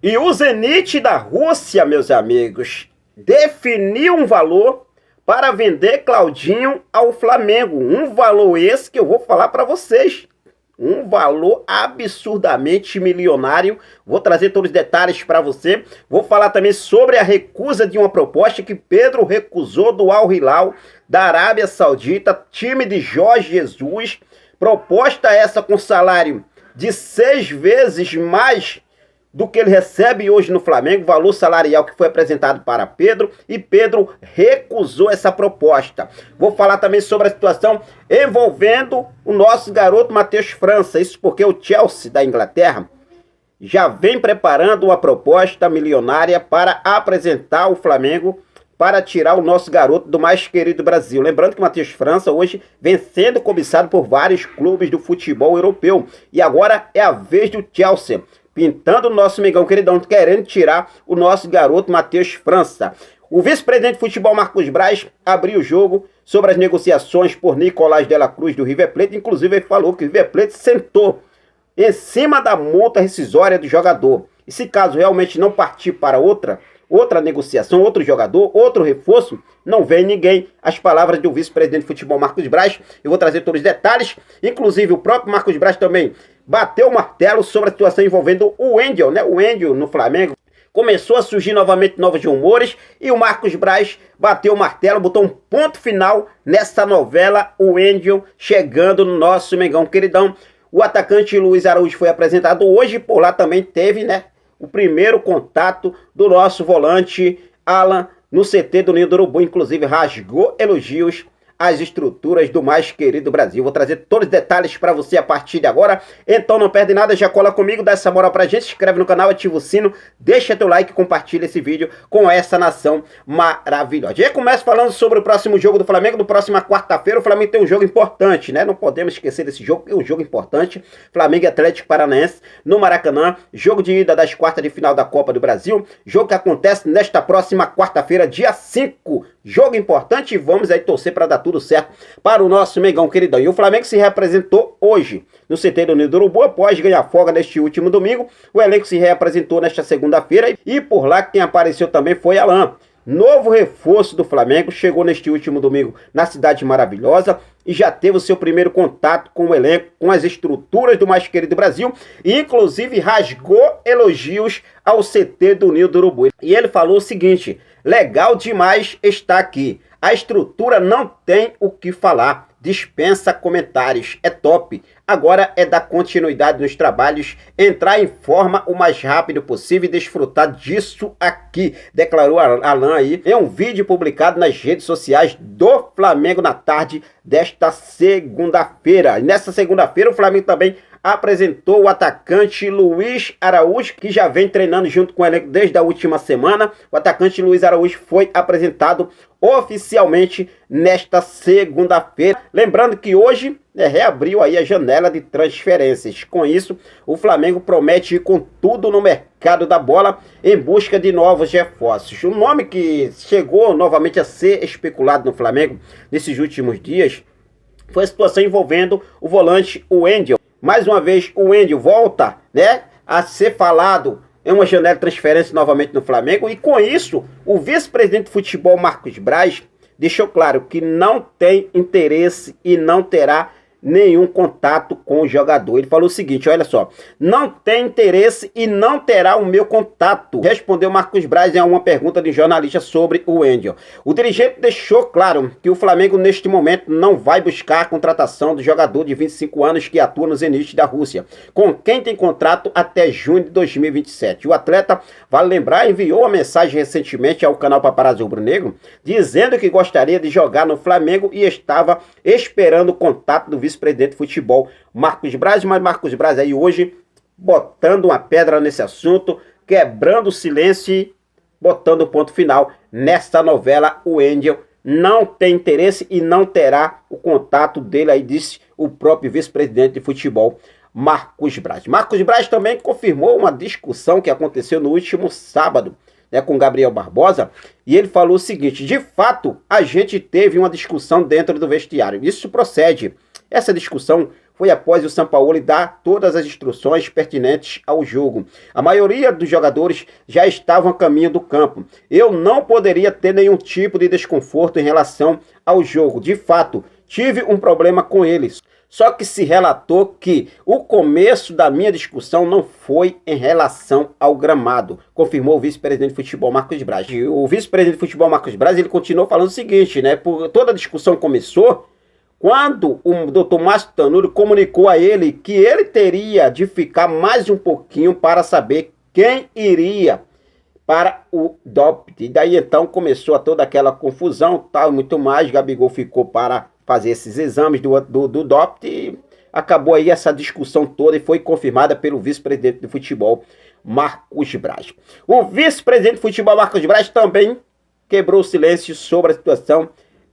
E o Zenit da Rússia, meus amigos, definiu um valor para vender Claudinho ao Flamengo. Um valor esse que eu vou falar para vocês. Um valor absurdamente milionário. Vou trazer todos os detalhes para você. Vou falar também sobre a recusa de uma proposta que Pedro recusou do Al Hilal da Arábia Saudita, time de Jorge Jesus. Proposta essa com salário de 6 vezes mais do que ele recebe hoje no Flamengo, valor salarial que foi apresentado para Pedro, e Pedro recusou essa proposta. Vou falar também sobre a situação envolvendo o nosso garoto Matheus França, isso porque o Chelsea da Inglaterra já vem preparando uma proposta milionária para apresentar ao Flamengo para tirar o nosso garoto do mais querido Brasil. Lembrando que o Matheus França hoje vem sendo cobiçado por vários clubes do futebol europeu, e agora é a vez do Chelsea pintando o nosso Mengão queridão, querendo tirar o nosso garoto Matheus França. O vice-presidente de futebol Marcos Braz abriu o jogo sobre as negociações por Nicolás de la Cruz do River Plate. Inclusive ele falou que o River Plate sentou em cima da multa rescisória do jogador. E se caso realmente não partir para outra negociação, outro jogador, outro reforço, não vem ninguém. As palavras do vice-presidente de futebol Marcos Braz. Eu vou trazer todos os detalhes. Inclusive o próprio Marcos Braz também bateu o martelo sobre a situação envolvendo o Wendel, né? O Wendel no Flamengo. Começou a surgir novamente novos rumores e o Marcos Braz bateu o martelo, botou um ponto final nessa novela, o Wendel chegando no nosso Mengão queridão. O atacante Luiz Araújo foi apresentado hoje, por lá também teve, né, o primeiro contato do nosso volante Alan no CT do Ninho do Urubu, inclusive rasgou elogios às estruturas do mais querido Brasil. Vou trazer todos os detalhes para você a partir de agora. Então não perde nada, já cola comigo, dá essa moral pra gente, se inscreve no canal, ativa o sino, deixa teu like e compartilha esse vídeo com essa nação maravilhosa. Já começa falando sobre o próximo jogo do Flamengo. No próxima quarta-feira o Flamengo tem um jogo importante, né? Não podemos esquecer desse jogo, é um jogo importante. Flamengo e Atlético Paranaense no Maracanã, jogo de ida das quartas de final da Copa do Brasil, jogo que acontece nesta próxima quarta-feira, dia 5. Jogo importante e vamos aí torcer para dar tudo certo para o nosso Mengão queridão. E o Flamengo se reapresentou hoje no CT do Ninho do Urubu após ganhar folga neste último domingo. O elenco se reapresentou nesta segunda-feira e por lá quem apareceu também foi Alan. Novo reforço do Flamengo, chegou neste último domingo na Cidade Maravilhosa e já teve o seu primeiro contato com o elenco, com as estruturas do mais querido Brasil, e inclusive rasgou elogios ao CT do Ninho do Urubu. E ele falou o seguinte: legal demais estar aqui, a estrutura não tem o que falar, dispensa comentários, é top. Agora é dar continuidade nos trabalhos, entrar em forma o mais rápido possível e desfrutar disso aqui, declarou Alan aí em um vídeo publicado nas redes sociais do Flamengo na tarde desta segunda-feira. E nessa segunda-feira o Flamengo também apresentou o atacante Luiz Araújo, que já vem treinando junto com o elenco desde a última semana. O atacante Luiz Araújo foi apresentado oficialmente nesta segunda-feira. Lembrando que hoje reabriu aí a janela de transferências. Com isso, o Flamengo promete ir com tudo no mercado da bola em busca de novos reforços. O nome que chegou novamente a ser especulado no Flamengo nesses últimos dias foi a situação envolvendo o volante Wendel. Mais uma vez o Wendel volta, né, a ser falado em uma janela de transferência novamente no Flamengo, e com isso o vice-presidente de futebol Marcos Braz deixou claro que não tem interesse e não terá nenhum contato com o jogador. Ele falou o seguinte, olha só: não tem interesse e não terá o meu contato, respondeu Marcos Braz em uma pergunta de jornalista sobre o Wendel. O dirigente deixou claro que o Flamengo neste momento não vai buscar a contratação do jogador de 25 anos que atua no Zenit da Rússia, com quem tem contrato até junho de 2027. O atleta, vale lembrar, enviou uma mensagem recentemente ao canal Paparazzi Rubro-Negro dizendo que gostaria de jogar no Flamengo e estava esperando o contato do vice-presidente de futebol Marcos Braz. Mas Marcos Braz aí hoje botando uma pedra nesse assunto, quebrando o silêncio e botando o ponto final nessa novela. O Wendel não tem interesse e não terá o contato dele, aí disse o próprio vice-presidente de futebol Marcos Braz. Marcos Braz também confirmou uma discussão que aconteceu no último sábado, né, com Gabriel Barbosa, e ele falou o seguinte: de fato, a gente teve uma discussão dentro do vestiário. Isso procede. Essa discussão foi após o Sampaoli dar todas as instruções pertinentes ao jogo. A maioria dos jogadores já estavam a caminho do campo. Eu não poderia ter nenhum tipo de desconforto em relação ao jogo. De fato, tive um problema com eles. Só que se relatou que o começo da minha discussão não foi em relação ao gramado, confirmou o vice-presidente de futebol Marcos Braz. O vice-presidente de futebol Marcos Braz, ele continuou falando o seguinte, né? Toda a discussão começou quando o Dr. Márcio Tanuri comunicou a ele que ele teria de ficar mais um pouquinho para saber quem iria para o DOPT. E daí então começou toda aquela confusão, tal, muito mais. Gabigol ficou para fazer esses exames do DOPT e acabou aí essa discussão toda e foi confirmada pelo vice-presidente de futebol, Marcos Braz. O vice-presidente de futebol, Marcos Braz, também quebrou o silêncio sobre a situação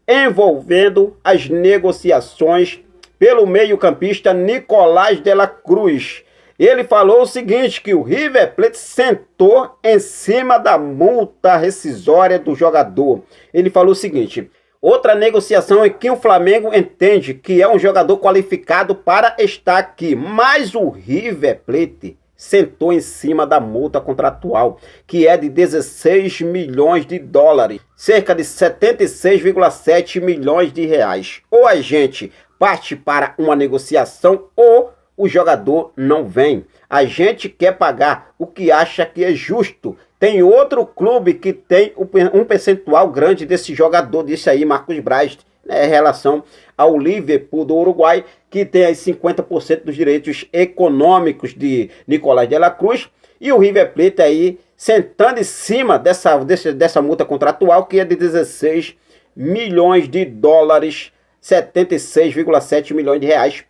envolvendo as negociações pelo meio-campista Nicolás de la Cruz. Ele falou o seguinte, que o River Plate sentou em cima da multa rescisória do jogador. Ele falou o seguinte: outra negociação é que o Flamengo entende que é um jogador qualificado para estar aqui, mas o River Plate sentou em cima da multa contratual, que é de 16 milhões de dólares, cerca de 76,7 milhões de reais. Ou a gente parte para uma negociação ou o jogador não vem. A gente quer pagar o que acha que é justo. Tem outro clube que tem um percentual grande desse jogador, disse aí Marcos Braz, em relação ao Liverpool do Uruguai, que tem aí 50% dos direitos econômicos de Nicolás de la Cruz, e o River Plate aí sentando em cima dessa multa contratual, que é de 16 milhões de dólares, 76,7 milhões de reais.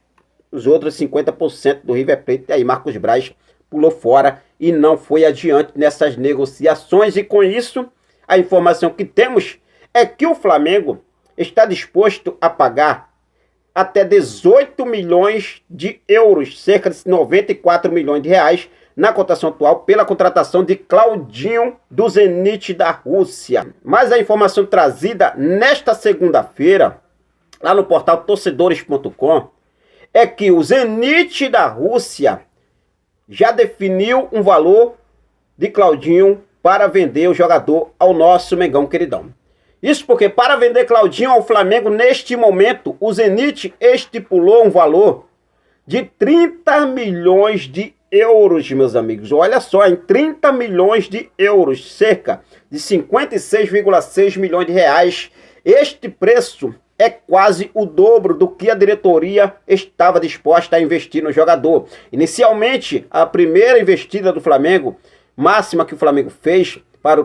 Os outros 50% do River Plate, aí Marcos Braz pulou fora e não foi adiante nessas negociações. E com isso, a informação que temos é que o Flamengo está disposto a pagar até 18 milhões de euros, cerca de 94 milhões de reais, na cotação atual, pela contratação de Claudinho do Zenit da Rússia. Mas a informação trazida nesta segunda-feira, lá no portal torcedores.com, é que o Zenit da Rússia já definiu um valor de Claudinho para vender o jogador ao nosso Mengão queridão. Isso porque para vender Claudinho ao Flamengo neste momento, o Zenit estipulou um valor de 30 milhões de euros, meus amigos. Olha só, em 30 milhões de euros, cerca de 56,6 milhões de reais. Este preço é quase o dobro do que a diretoria estava disposta a investir no jogador. Inicialmente, a primeira investida do Flamengo, máxima que o Flamengo fez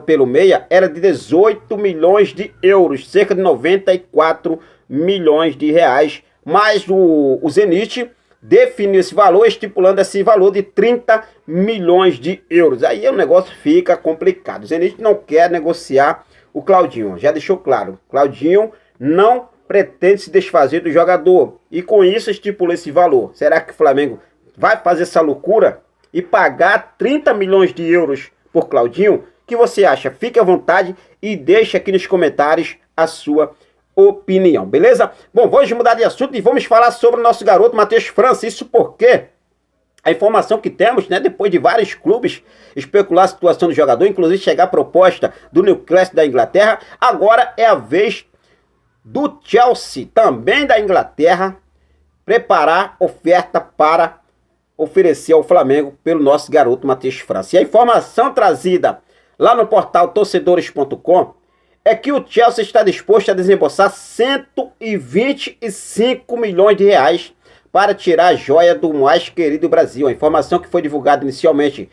pelo meia, era de 18 milhões de euros, cerca de 94 milhões de reais. Mas o Zenit definiu esse valor, estipulando esse valor de 30 milhões de euros. Aí o negócio fica complicado. O Zenit não quer negociar o Claudinho, já deixou claro. Claudinho não pretende se desfazer do jogador e com isso estipula esse valor. Será que o Flamengo vai fazer essa loucura e pagar 30 milhões de euros por Claudinho? O que você acha? Fique à vontade e deixe aqui nos comentários a sua opinião, beleza? Bom, vamos mudar de assunto e vamos falar sobre o nosso garoto Matheus França. Isso porque a informação que temos, né, depois de vários clubes especular a situação do jogador, inclusive chegar a proposta do Newcastle da Inglaterra, agora é a vez do Chelsea, também da Inglaterra, preparar oferta para oferecer ao Flamengo pelo nosso garoto Matheus França. E a informação trazida lá no portal torcedores.com é que o Chelsea está disposto a desembolsar 125 milhões de reais para tirar a joia do mais querido Brasil. A informação que foi divulgada inicialmente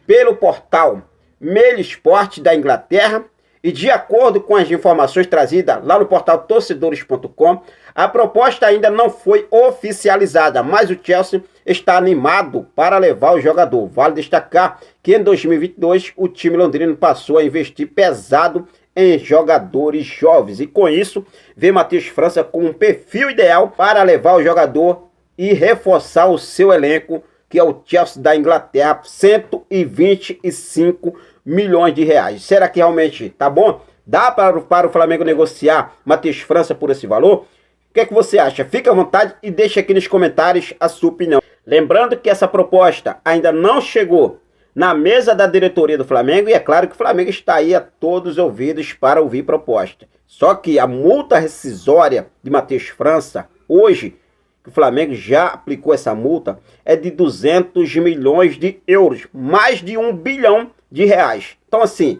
pelo portal Mail Sport da Inglaterra. E de acordo com as informações trazidas lá no portal torcedores.com, a proposta ainda não foi oficializada, mas o Chelsea está animado para levar o jogador. Vale destacar que em 2022 o time londrino passou a investir pesado em jogadores jovens. E com isso, vê Matheus França com um perfil ideal para levar o jogador e reforçar o seu elenco, que é o Chelsea da Inglaterra, 125 milhões de reais. Será que realmente tá bom? Dá para o Flamengo negociar Matheus França por esse valor? O que é que você acha? Fica à vontade e deixa aqui nos comentários a sua opinião. Lembrando que essa proposta ainda não chegou na mesa da diretoria do Flamengo e é claro que o Flamengo está aí a todos os ouvidos para ouvir proposta. Só que a multa rescisória de Matheus França, hoje, que o Flamengo já aplicou essa multa, é de 200 milhões de euros, mais de 1 bilhão de reais. Então assim,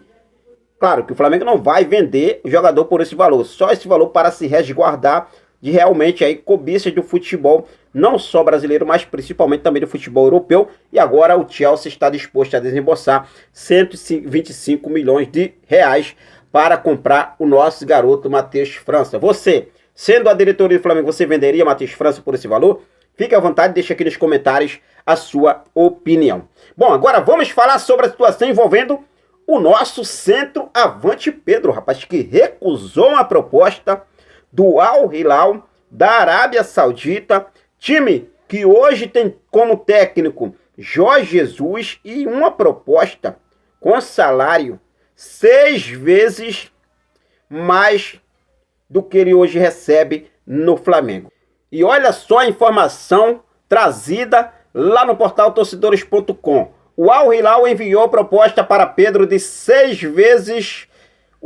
claro que o Flamengo não vai vender o jogador por esse valor, só esse valor para se resguardar de realmente aí cobiças do futebol, não só brasileiro, mas principalmente também do futebol europeu. E agora o Chelsea está disposto a desembolsar 125 milhões de reais para comprar o nosso garoto Matheus França. Você, sendo a diretoria do Flamengo, você venderia Matheus França por esse valor? Fique à vontade, deixa aqui nos comentários a sua opinião. Bom, agora vamos falar sobre a situação envolvendo o nosso centroavante Pedro, rapaz, que recusou uma proposta do Al Hilal da Arábia Saudita, time que hoje tem como técnico Jorge Jesus e uma proposta com salário 6 vezes mais do que ele hoje recebe no Flamengo. E olha só a informação trazida lá no portal torcedores.com. O Al Hilal enviou proposta para Pedro de 6 vezes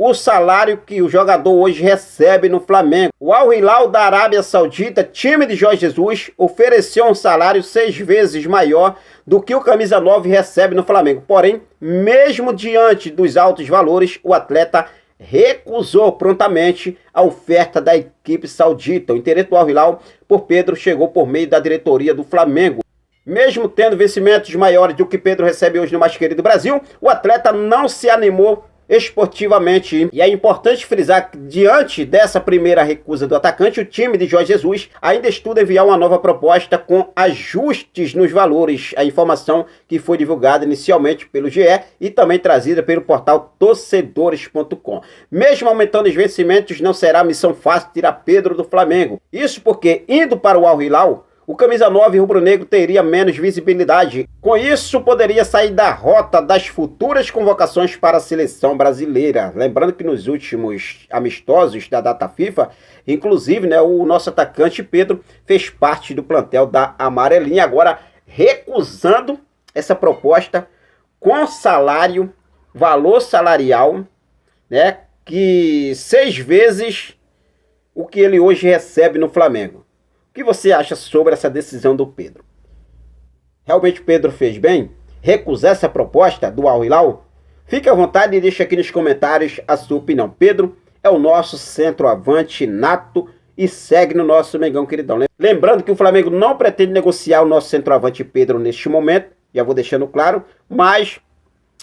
o salário que o jogador hoje recebe no Flamengo. O Al Hilal da Arábia Saudita, time de Jorge Jesus, ofereceu um salário 6 vezes maior do que o camisa 9 recebe no Flamengo. Porém, mesmo diante dos altos valores, o atleta recusou prontamente a oferta da equipe saudita. O interesse do Al Hilal por Pedro chegou por meio da diretoria do Flamengo. Mesmo tendo vencimentos maiores do que Pedro recebe hoje no mais querido Brasil, o atleta não se animou esportivamente. E é importante frisar que, diante dessa primeira recusa do atacante, o time de Jorge Jesus ainda estuda enviar uma nova proposta com ajustes nos valores. A informação que foi divulgada inicialmente pelo GE e também trazida pelo portal torcedores.com. Mesmo aumentando os vencimentos, não será missão fácil tirar Pedro do Flamengo. Isso porque, indo para o Al Hilal, o camisa 9 rubro-negro teria menos visibilidade. Com isso, poderia sair da rota das futuras convocações para a seleção brasileira. Lembrando que nos últimos amistosos da data FIFA, inclusive, o nosso atacante Pedro fez parte do plantel da Amarelinha, agora recusando essa proposta com salário, valor salarial, que 6 vezes o que ele hoje recebe no Flamengo. O que você acha sobre essa decisão do Pedro? Realmente o Pedro fez bem? Recusar essa proposta do Al Hilal? Fique à vontade e deixe aqui nos comentários a sua opinião. Pedro é o nosso centroavante nato e segue no nosso Mengão queridão. Lembrando que o Flamengo não pretende negociar o nosso centroavante Pedro neste momento, já vou deixando claro, mas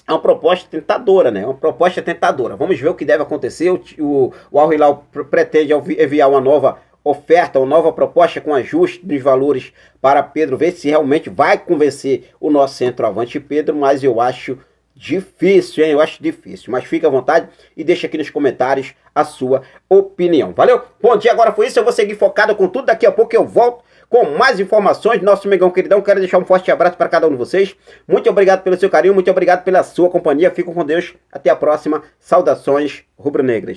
é uma proposta tentadora, Uma proposta tentadora. Vamos ver o que deve acontecer. O Al Hilal pretende enviar uma nova oferta, uma nova proposta com ajuste dos valores para Pedro, ver se realmente vai convencer o nosso centroavante Pedro, mas eu acho difícil, Eu acho difícil, mas fica à vontade e deixa aqui nos comentários a sua opinião. Valeu? Bom dia, agora foi isso, eu vou seguir focado com tudo, daqui a pouco eu volto com mais informações do nosso Mengão queridão. Quero deixar um forte abraço para cada um de vocês, muito obrigado pelo seu carinho, muito obrigado pela sua companhia, fico com Deus, até a próxima, saudações rubro-negras.